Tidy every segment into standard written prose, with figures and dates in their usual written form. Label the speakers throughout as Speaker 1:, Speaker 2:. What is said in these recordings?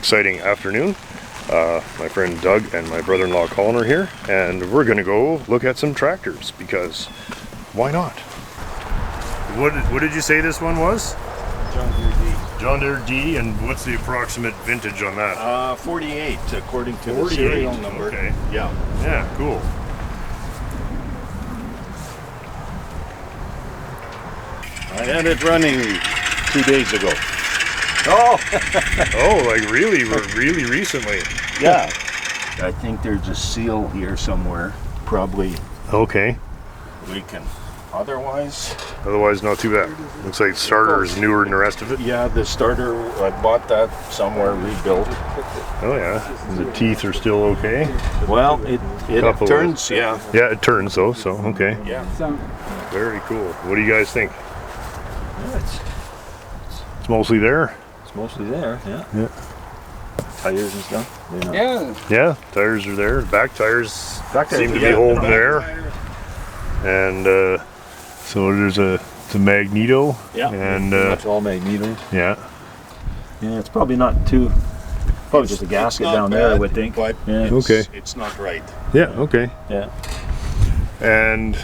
Speaker 1: exciting afternoon. My friend Doug and my brother-in-law Colin are here, and we're going to go look at some tractors because why not? What did you say this one was?
Speaker 2: John Deere D.
Speaker 1: John Deere D, and what's the approximate vintage on that?
Speaker 2: 48 according to
Speaker 1: 48,
Speaker 2: the serial number.
Speaker 1: Okay.
Speaker 2: Yeah.
Speaker 1: Yeah, cool.
Speaker 2: I had it running 2 days ago.
Speaker 1: Oh! Oh, like really recently.
Speaker 2: Yeah. I think there's a seal here somewhere. Probably
Speaker 1: Okay.
Speaker 2: we can. Otherwise,
Speaker 1: Not too bad. Looks like starter is newer than the rest of it.
Speaker 2: yeah, the starter, I bought that somewhere rebuilt.
Speaker 1: Oh yeah. And the teeth are still okay.
Speaker 2: Well, it
Speaker 1: Couple of-
Speaker 2: turns, yeah.
Speaker 1: Yeah, it turns though, so okay.
Speaker 2: Yeah.
Speaker 1: Very cool. What do you guys think?
Speaker 3: It's
Speaker 1: It's mostly there.
Speaker 3: mostly there, yeah.
Speaker 1: Yeah.
Speaker 3: Tires and stuff. They're not-
Speaker 4: Yeah,
Speaker 1: Yeah, tires are there. Back tires
Speaker 3: Back tires
Speaker 1: seem to
Speaker 3: are
Speaker 1: be
Speaker 3: there.
Speaker 1: holding there. And so there's a magneto.
Speaker 2: Yeah.
Speaker 1: And
Speaker 3: That's all magnetos.
Speaker 1: yeah.
Speaker 3: Yeah, it's probably not too. Probably just a gasket
Speaker 2: It's not
Speaker 3: down there, I
Speaker 2: bad,
Speaker 3: would think.
Speaker 2: But
Speaker 3: Yeah.
Speaker 1: Okay.
Speaker 2: it's not right.
Speaker 1: Yeah, okay.
Speaker 3: Yeah.
Speaker 1: And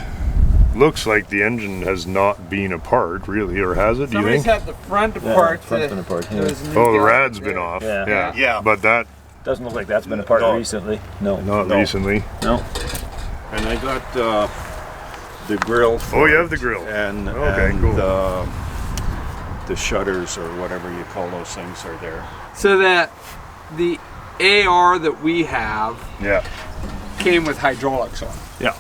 Speaker 1: looks like the engine has not been apart really, or has it, do you
Speaker 4: somebody's
Speaker 1: think?
Speaker 4: had the front
Speaker 3: Yeah,
Speaker 4: apart.
Speaker 3: front's been apart, yeah.
Speaker 4: there was a new
Speaker 1: Oh, the
Speaker 4: gasket
Speaker 1: rad's been
Speaker 4: there.
Speaker 1: off.
Speaker 3: Yeah.
Speaker 1: Yeah.
Speaker 2: Yeah.
Speaker 1: But that
Speaker 3: Doesn't look like that's been apart
Speaker 2: No.
Speaker 3: recently. No.
Speaker 1: not
Speaker 2: No.
Speaker 1: recently.
Speaker 3: No.
Speaker 2: And I got the grill.
Speaker 1: Oh,
Speaker 2: for
Speaker 1: you
Speaker 2: it,
Speaker 1: have the grill.
Speaker 2: And,
Speaker 1: Okay,
Speaker 2: and
Speaker 1: cool.
Speaker 2: the shutters or whatever you call those things are there.
Speaker 4: So that the AR that we have
Speaker 1: Yeah.
Speaker 4: came with hydraulics on.
Speaker 3: Yeah.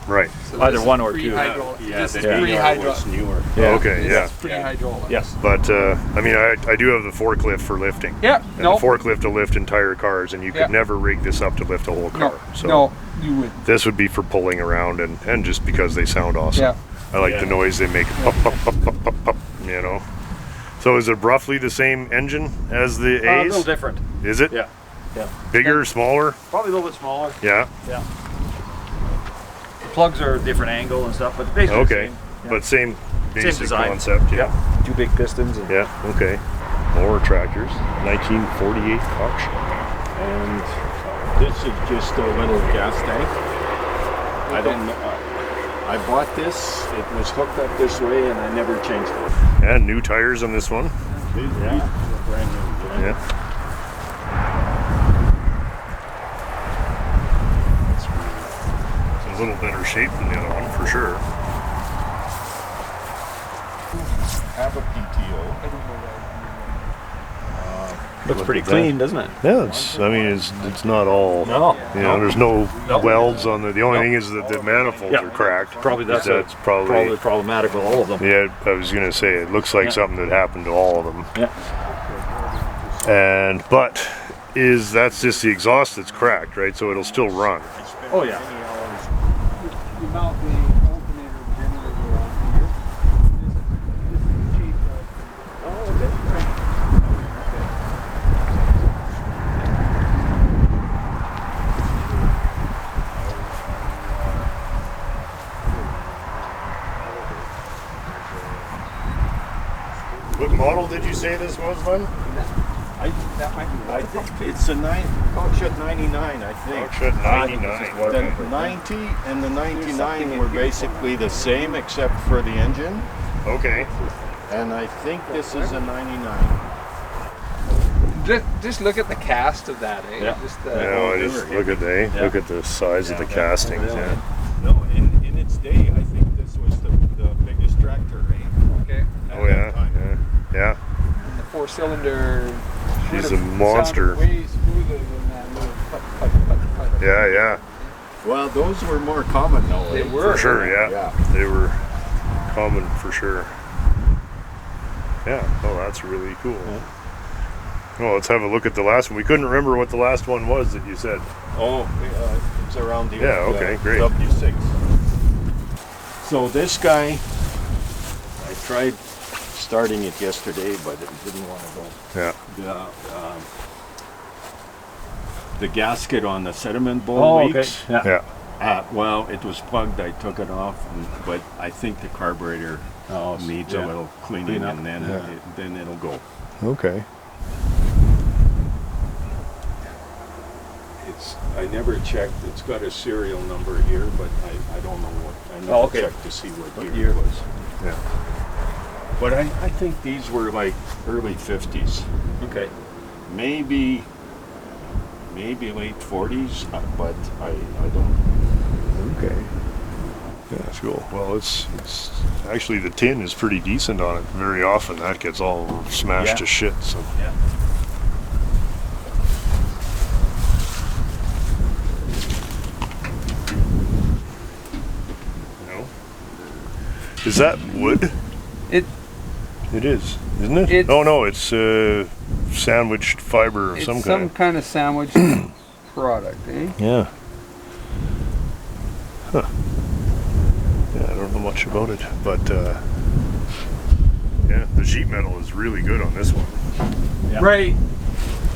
Speaker 1: Right.
Speaker 4: So
Speaker 3: Either
Speaker 4: this
Speaker 3: one
Speaker 4: is
Speaker 3: or two.
Speaker 4: pre-hydraulic.
Speaker 2: Yeah,
Speaker 4: This
Speaker 2: the
Speaker 4: is
Speaker 2: AR
Speaker 4: pre-hydraulic.
Speaker 2: was newer.
Speaker 3: Yeah.
Speaker 1: Okay, yeah.
Speaker 4: This is pre-hydraulic.
Speaker 3: Yes.
Speaker 1: But I mean, I do have the forklift for lifting.
Speaker 4: Yeah.
Speaker 1: And
Speaker 4: No.
Speaker 1: the forklift to lift entire cars, and you could
Speaker 4: Yeah.
Speaker 1: never rig this up to lift a whole car.
Speaker 4: No.
Speaker 1: So
Speaker 4: No. You would.
Speaker 1: this would be for pulling around and just because they sound awesome.
Speaker 4: Yeah.
Speaker 1: I like
Speaker 2: Yeah.
Speaker 1: the noise they make. Pop, pop, pop, pop, pop, pop, you know. So is it roughly the same engine as the
Speaker 3: A
Speaker 1: A's?
Speaker 3: little different.
Speaker 1: Is it?
Speaker 3: Yeah. Yeah.
Speaker 1: Bigger, smaller?
Speaker 3: Probably a little bit smaller.
Speaker 1: Yeah.
Speaker 3: Yeah. The plugs are a different angle and stuff, but basically
Speaker 1: Okay.
Speaker 3: the same. Yeah.
Speaker 1: But same basic
Speaker 3: design.
Speaker 1: concept. Yeah.
Speaker 3: Yeah. Two big pistons. And
Speaker 1: Yeah. Okay. More tractors. 1948 auction.
Speaker 2: And this is just a little gas tank. I don't know. I bought this. It was hooked up this way, and I never changed it.
Speaker 1: And new tires on this one.
Speaker 2: These are brand new.
Speaker 1: Yeah. It's a little better shape than the other one for sure.
Speaker 2: Have a PTO.
Speaker 3: looks pretty
Speaker 1: at that.
Speaker 3: clean, doesn't it?
Speaker 1: Yeah, it's not all.
Speaker 3: No.
Speaker 1: You know, there's no
Speaker 3: No.
Speaker 1: welds on the. The only
Speaker 3: No.
Speaker 1: thing is that the manifolds
Speaker 3: Yeah.
Speaker 1: are cracked.
Speaker 3: Probably that's
Speaker 1: probably.
Speaker 3: problematic with all of them.
Speaker 1: Yeah, I was gonna say it looks like
Speaker 3: Yeah.
Speaker 1: something that happened to all of them.
Speaker 3: Yeah.
Speaker 1: But that's just the exhaust that's cracked, right? So it'll still run.
Speaker 3: Oh yeah.
Speaker 4: You mount the alternator generator on here. This is cheap.
Speaker 1: What model did you say this was, Len?
Speaker 4: That might be
Speaker 2: I think it's a Cockshed 99, I think.
Speaker 1: Cockshed 99.
Speaker 2: The 90 and the 99 were basically the same except for the engine.
Speaker 1: Okay.
Speaker 2: And I think this is a 99.
Speaker 4: Just look at the cast of that, eh?
Speaker 3: Yeah.
Speaker 4: Just
Speaker 1: Yeah, just look at the size of the castings. Yeah.
Speaker 2: No, in its day, I think this was the biggest tractor, eh?
Speaker 4: okay.
Speaker 1: Oh yeah. Yeah.
Speaker 4: And the four-cylinder.
Speaker 1: She's
Speaker 4: would
Speaker 1: a
Speaker 4: have
Speaker 1: monster.
Speaker 4: sounded way smoother than that little put.
Speaker 1: Yeah. Yeah.
Speaker 2: Well, those were more common now.
Speaker 4: They
Speaker 2: eh?
Speaker 4: were.
Speaker 1: For sure. Yeah.
Speaker 2: Yeah.
Speaker 1: They were common for sure. Yeah. Oh, that's really cool. Well, let's have a look at the last one. We couldn't remember what the last one was that you said.
Speaker 2: Oh, it's around the
Speaker 1: Yeah, okay, great.
Speaker 2: W6. So this guy, I tried starting it yesterday, but it didn't want to go.
Speaker 1: Yeah.
Speaker 2: The gasket on the sediment bowl
Speaker 3: Oh, okay.
Speaker 2: leaks.
Speaker 3: Yeah.
Speaker 1: Yeah.
Speaker 2: Well, it was plugged. I took it off, but I think the carburetor needs a little cleaning,
Speaker 3: Clean up.
Speaker 2: and then
Speaker 1: Yeah.
Speaker 2: then it'll go.
Speaker 1: Okay.
Speaker 2: I never checked. It's got a serial number here, but I don't know what. I never
Speaker 3: okay.
Speaker 2: checked to see what year it was.
Speaker 1: Yeah.
Speaker 2: But I think these were like early 50s.
Speaker 3: Okay.
Speaker 2: Maybe late 40s, but I don't.
Speaker 1: Okay. Yeah, that's cool. Well, it's actually the tin is pretty decent on it. Very often that gets all smashed to shit. So.
Speaker 3: Yeah.
Speaker 1: No. Is that wood?
Speaker 4: It
Speaker 1: It is, isn't it?
Speaker 4: It's-
Speaker 1: Oh no, it's sandwiched fiber of
Speaker 4: it's
Speaker 1: some
Speaker 4: some
Speaker 1: kind.
Speaker 4: kind of sandwich product, eh?
Speaker 1: Yeah. Huh. Yeah, I don't know much about it, but yeah, the sheet metal is really good on this one.
Speaker 3: Yeah.
Speaker 4: Right.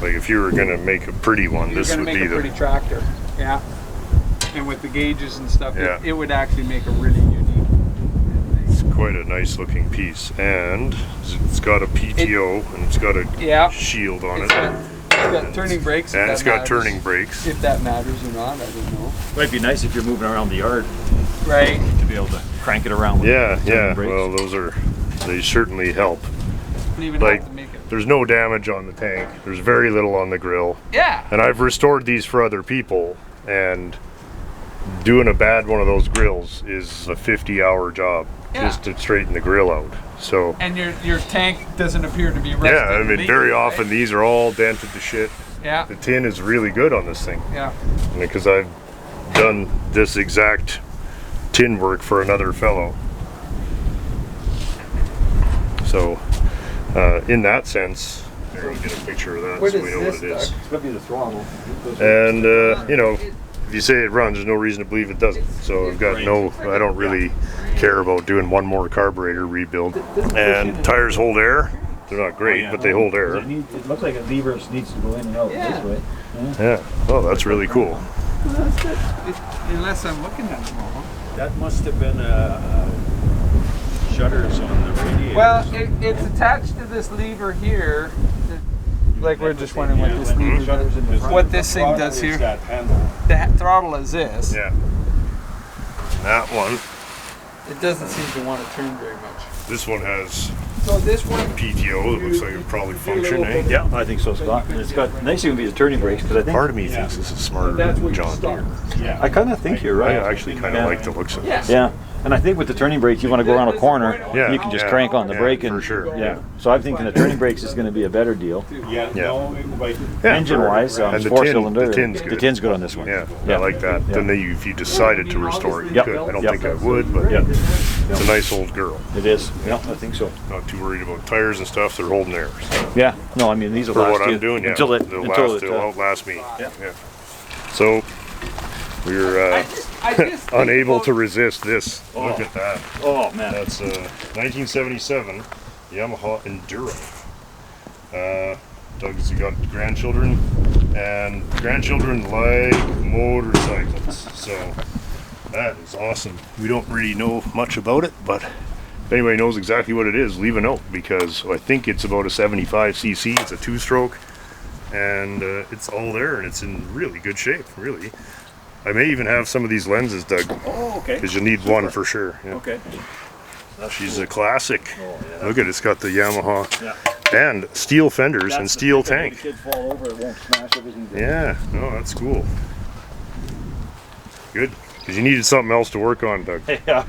Speaker 1: Like if you were gonna make a pretty one,
Speaker 4: You're
Speaker 1: this
Speaker 4: gonna
Speaker 1: would
Speaker 4: make
Speaker 1: be
Speaker 4: a
Speaker 1: the.
Speaker 4: pretty tractor. Yeah. And with the gauges and stuff,
Speaker 1: Yeah.
Speaker 4: it would actually make a really unique.
Speaker 1: It's quite a nice looking piece, and it's got a PTO and it's got a
Speaker 4: Yeah.
Speaker 1: shield on
Speaker 4: It's
Speaker 1: it,
Speaker 4: got turning brakes. if
Speaker 1: and
Speaker 4: that
Speaker 1: it's got
Speaker 4: matters.
Speaker 1: turning brakes.
Speaker 4: If that matters or not, I don't know.
Speaker 3: Might be nice if you're moving around the yard
Speaker 4: Right.
Speaker 3: to be able to crank it around with
Speaker 1: Yeah,
Speaker 3: turning
Speaker 1: yeah.
Speaker 3: brakes.
Speaker 1: Well, they certainly help.
Speaker 4: Don't even
Speaker 1: Like-
Speaker 4: have to make it.
Speaker 1: There's no damage on the tank. There's very little on the grill.
Speaker 4: Yeah.
Speaker 1: And I've restored these for other people, and doing a bad one of those grills is a 50-hour job just to straighten the grill out. So
Speaker 4: And your tank doesn't appear to be rusted.
Speaker 1: yeah, I mean,
Speaker 4: leaking,
Speaker 1: very
Speaker 4: right?
Speaker 1: often these are all dented to shit.
Speaker 4: Yeah.
Speaker 1: The tin is really good on this thing,
Speaker 4: Yeah.
Speaker 1: because I've done this exact tin work for another fellow. So in that sense, here, I'll get a picture of that
Speaker 4: What
Speaker 1: so
Speaker 4: is
Speaker 1: we know
Speaker 4: this,
Speaker 1: what it is.
Speaker 4: Doug?
Speaker 3: It's gonna be the throttle.
Speaker 1: And you know, if you say it runs, there's no reason to believe it doesn't. So I've got I don't really care about doing one more carburetor rebuild. And tires hold air. They're not great, but they hold air.
Speaker 3: It looks like a lever needs to go in and out this way.
Speaker 1: Yeah. Oh, that's really cool.
Speaker 4: Well, that's good. Unless I'm looking at it wrong.
Speaker 2: That must have been shutters on the radiator.
Speaker 4: Well, it's attached to this lever here. Like we're just wondering what this lever, what this thing does here.
Speaker 2: That handle.
Speaker 4: The throttle is this.
Speaker 1: Yeah. That one.
Speaker 4: It doesn't seem to want to turn very much.
Speaker 1: This one has
Speaker 4: So this one,
Speaker 1: PTO. It looks like it would probably function, eh?
Speaker 3: Yeah, I think so, Scott. And it's got nice even be the turning brakes because I think
Speaker 1: Part of me thinks this is smarter
Speaker 4: that's
Speaker 1: than
Speaker 4: what you
Speaker 1: John
Speaker 4: start.
Speaker 1: Deere.
Speaker 2: Yeah.
Speaker 3: I kind of think you're
Speaker 1: I
Speaker 3: right.
Speaker 1: actually kind of like the looks of this.
Speaker 3: Yeah, and I think with the turning brakes, you want to go around a corner,
Speaker 1: Yeah,
Speaker 3: you can just
Speaker 1: yeah,
Speaker 3: crank on the
Speaker 1: yeah,
Speaker 3: brake and
Speaker 1: for sure.
Speaker 3: Yeah, so I'm thinking the turning brakes is going to be a better deal.
Speaker 2: Yeah.
Speaker 1: Yeah.
Speaker 2: No, like,
Speaker 1: Yeah.
Speaker 3: Engine-wise,
Speaker 1: And
Speaker 3: it's
Speaker 1: the
Speaker 3: four-cylinder.
Speaker 1: the tin's
Speaker 3: The
Speaker 1: good.
Speaker 3: tin's good on this one.
Speaker 1: Yeah,
Speaker 3: Yeah.
Speaker 1: I like that.
Speaker 3: Yeah.
Speaker 1: Then if you decided to restore it, you
Speaker 3: Yep.
Speaker 1: could. I don't
Speaker 3: Yep.
Speaker 1: think I would, but
Speaker 3: Yep.
Speaker 1: it's a nice old girl.
Speaker 3: It is. Yeah, I think so.
Speaker 1: Not too worried about tires and stuff. They're holding theirs.
Speaker 3: Yeah. No, I mean these will
Speaker 1: For
Speaker 3: last
Speaker 1: what
Speaker 3: you
Speaker 1: I'm doing, yeah.
Speaker 3: until
Speaker 1: They'll outlast me. Yeah. So we're
Speaker 4: I just
Speaker 1: unable to resist this.
Speaker 3: Oh.
Speaker 1: Look at that.
Speaker 3: Oh man.
Speaker 1: That's 1977 Yamaha Enduro. Doug's got grandchildren, and grandchildren like motorcycles. So that is awesome. We don't really know much about it, but if anybody knows exactly what it is, leave a note, because I think it's about a 75cc. It's a two-stroke, and it's all there, and it's in really good shape, really. I may even have some of these lenses, Doug,
Speaker 3: Oh, okay.
Speaker 1: because you need one for sure. Yeah.
Speaker 3: Okay.
Speaker 1: She's a classic. Look at it, it's got the Yamaha
Speaker 3: Yeah.
Speaker 1: and steel fenders and steel
Speaker 3: When
Speaker 1: tank.
Speaker 3: the kids fall over, it won't smash everything.
Speaker 1: Yeah, no, that's cool. Good, because you needed something else to work on, Doug.
Speaker 3: Yeah.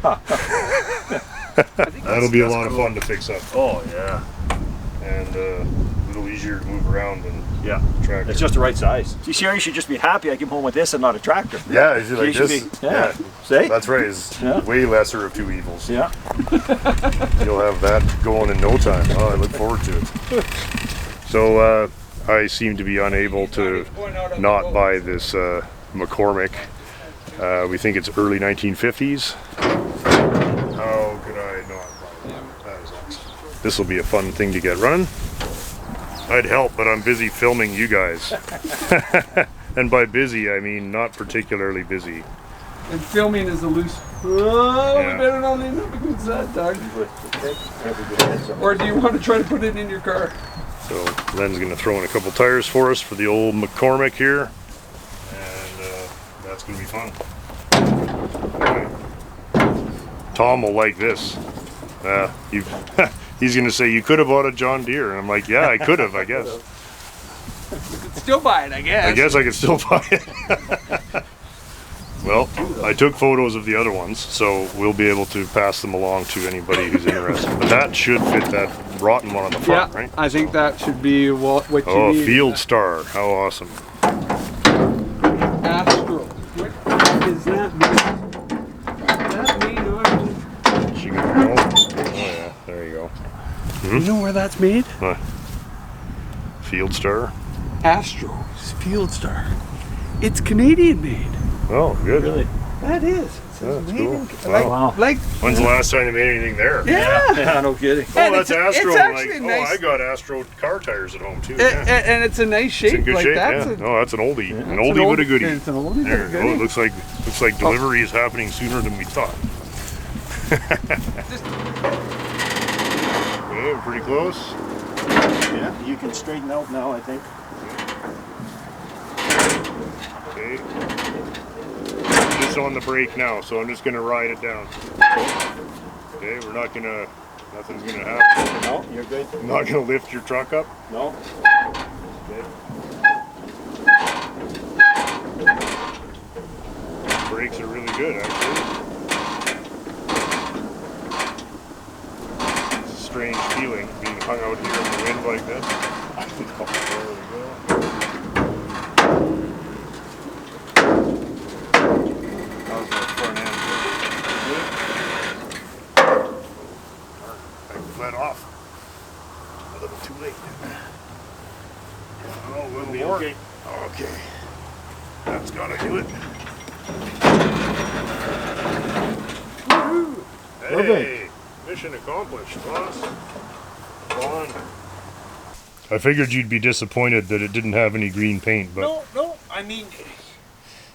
Speaker 1: That'll be a lot of fun to fix up,
Speaker 3: Oh yeah.
Speaker 1: and a little easier to move around than
Speaker 3: Yeah.
Speaker 1: tractor.
Speaker 3: It's just the right size. See, Sherry should just be happy I came home with this and not a tractor.
Speaker 1: Yeah, is it like
Speaker 3: She should
Speaker 1: this?
Speaker 3: be- yeah. See?
Speaker 1: That's right. It's
Speaker 3: Yeah.
Speaker 1: way lesser of two evils.
Speaker 3: Yeah.
Speaker 1: You'll have that going in no time. Oh, I look forward to it. So I seem to be unable to not buy this McCormick. We think it's early 1950s. How could I not buy that? That is awesome. This will be a fun thing to get running. I'd help, but I'm busy filming you guys. And by busy, I mean not particularly busy.
Speaker 4: And filming is a loose. Oh,
Speaker 1: Yeah.
Speaker 4: we better not leave it against that, Doug. Or do you want to try to put it in your car?
Speaker 1: So Len's gonna throw in a couple tires for us for the old McCormick here. that's gonna be fun. Tom will like this. He's gonna say you could have bought a John Deere, and I'm like, yeah, I could have, I guess.
Speaker 4: You could still buy it, I guess.
Speaker 1: I guess I could still buy it. Well, I took photos of the other ones, so we'll be able to pass them along to anybody who's interested. But that should fit that rotten one on the front,
Speaker 4: Yeah,
Speaker 1: right?
Speaker 4: I think that should be what you
Speaker 1: Oh,
Speaker 4: need.
Speaker 1: Field Star, how awesome.
Speaker 4: Astro. What is that mean? That mean or
Speaker 1: She got it all. Oh yeah, there you go.
Speaker 4: You know where that's made?
Speaker 1: Field Star.
Speaker 4: Astro. Field Star. It's Canadian made.
Speaker 1: Oh, good.
Speaker 3: Really?
Speaker 4: That is. It says
Speaker 1: That's
Speaker 4: made
Speaker 1: cool.
Speaker 4: in-
Speaker 1: Wow.
Speaker 4: Like,
Speaker 1: When's the last time they made anything there?
Speaker 4: yeah.
Speaker 3: Yeah, no kidding.
Speaker 1: Oh,
Speaker 4: And
Speaker 1: that's Astro.
Speaker 4: it's actually
Speaker 1: like,
Speaker 4: nice.
Speaker 1: Oh, I got Astro car tires at home too.
Speaker 4: And it's a nice shape.
Speaker 1: It's in good
Speaker 4: like
Speaker 1: shape.
Speaker 4: that's
Speaker 1: Yeah. No, that's an oldie. An
Speaker 4: it's
Speaker 1: oldie but a goodie.
Speaker 4: It's an oldie
Speaker 1: There,
Speaker 4: but a
Speaker 1: oh,
Speaker 4: goodie.
Speaker 1: it looks like delivery is happening sooner than we thought. Okay, we're pretty close.
Speaker 2: Yeah, you can straighten out now, I think.
Speaker 1: Okay. Just on the brake now, so I'm just gonna ride it down. Okay, nothing's gonna happen.
Speaker 2: No, you're good.
Speaker 1: I'm not gonna lift your truck up.
Speaker 2: No.
Speaker 1: Okay. Brakes are really good, actually. It's a strange feeling being hung out here in the wind like this. There we go. How's the front end? I let off. A little too late. Oh, a little more.
Speaker 2: Okay.
Speaker 1: Okay. That's gotta do it. Hey, mission accomplished, boss. Fun. I figured you'd be disappointed that it didn't have any green paint, but
Speaker 2: No, I mean,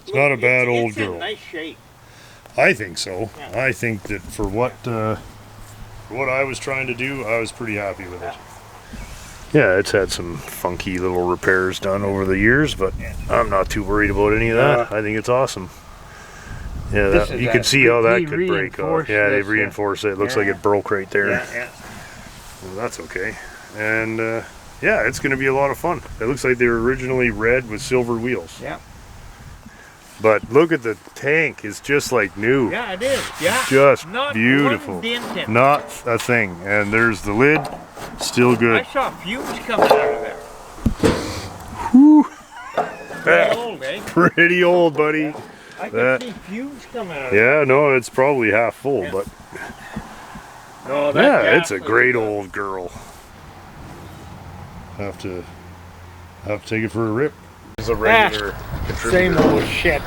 Speaker 1: it's not a bad old
Speaker 2: it's
Speaker 1: girl.
Speaker 2: in nice shape.
Speaker 1: I think so.
Speaker 2: Yeah.
Speaker 1: I think that for what I was trying to do, I was pretty happy with it. Yeah, it's had some funky little repairs done over the years, but I'm not too worried about any of that. I think it's awesome. Yeah,
Speaker 4: This
Speaker 1: that,
Speaker 4: is
Speaker 1: you
Speaker 4: that
Speaker 1: can see how that
Speaker 4: they
Speaker 1: could break off.
Speaker 4: reinforced
Speaker 1: Yeah, they've
Speaker 4: this,
Speaker 1: reinforced it. It looks like it broke right there. Well, that's okay. And yeah, it's going to be a lot of fun. It looks like they were originally red with silver wheels.
Speaker 4: Yeah.
Speaker 1: But look at the tank. It's just like new.
Speaker 2: Yeah, it is. Yeah.
Speaker 1: Just
Speaker 2: Not
Speaker 1: beautiful.
Speaker 2: one dent in it.
Speaker 1: Not a thing. And there's the lid. Still
Speaker 2: I
Speaker 1: good.
Speaker 2: saw fumes coming out of there.
Speaker 1: Whew.
Speaker 2: Pretty old, eh?
Speaker 1: Pretty old, buddy.
Speaker 2: I
Speaker 1: That-
Speaker 2: could see fumes coming out of there.
Speaker 1: Yeah, no, it's probably half full, but
Speaker 2: No, that
Speaker 1: yeah,
Speaker 2: gas
Speaker 1: it's a
Speaker 2: was-
Speaker 1: great old girl. Have to take it for a rip. It's a regular
Speaker 2: Same old shit.